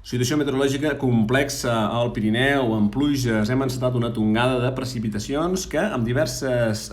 Situació meteorològica complexa al Pirineu, amb pluges. Hem encetat una tongada de precipitacions que, amb diverses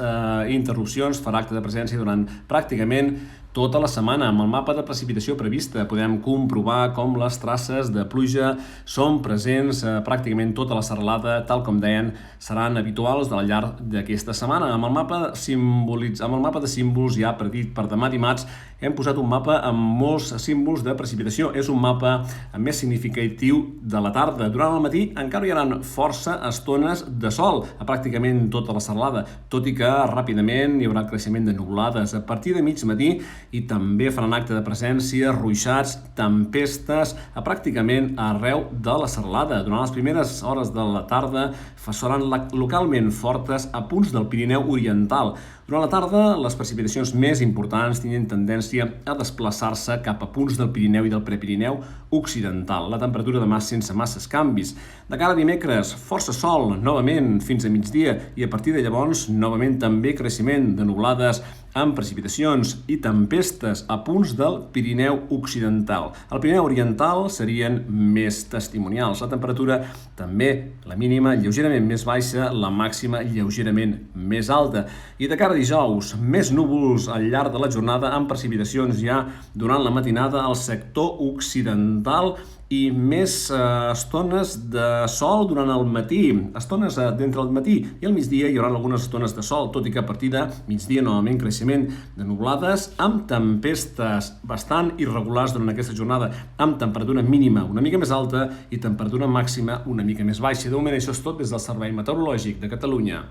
interrupcions, farà acte de presència durant pràcticament tota la setmana. Amb el mapa de precipitació prevista podem comprovar com les traces de pluja són presents pràcticament tota la serralada, tal com deien, seran habituals al llarg d'aquesta setmana. Amb el mapa de símbols ja predit per demà dimarts, hem posat un mapa amb molts símbols de precipitació. És un mapa més significatiu de la tarda. Durant el matí encara hi haurà força estones de sol a pràcticament tota la serralada, tot i que ràpidament hi haurà creixement de nuvolades. A partir de mig matí i també faran acte de presència ruixats, tempestes a pràcticament arreu de la serralada. Durant les primeres hores de la tarda seran localment fortes a punts del Pirineu Oriental. Durant la tarda, les precipitacions més importants tenen tendència a desplaçar-se cap a punts del Pirineu i del Prepirineu Occidental. La temperatura demà sense masses canvis. De cara a dimecres, força sol, novament fins a migdia, i a partir de llavors, novament també creixement de nuvolades amb precipitacions i tempestes a punts del Pirineu Occidental. Al Pirineu Oriental serien més testimonials. La temperatura també, la mínima, lleugerament més baixa, la màxima lleugerament més alta. I de cara a dijous, més núvols al llarg de la jornada amb precipitacions ja durant la matinada al sector occidental i més estones de sol durant el matí. Estones d'entre el matí i el migdia hi haurà algunes estones de sol, tot i que a partir de migdia novament creixement de nuvolades amb tempestes bastant irregulars durant aquesta jornada, amb temperatura mínima una mica més alta i temperatura màxima una mica més baixa. De moment això és tot des del Servei Meteorològic de Catalunya.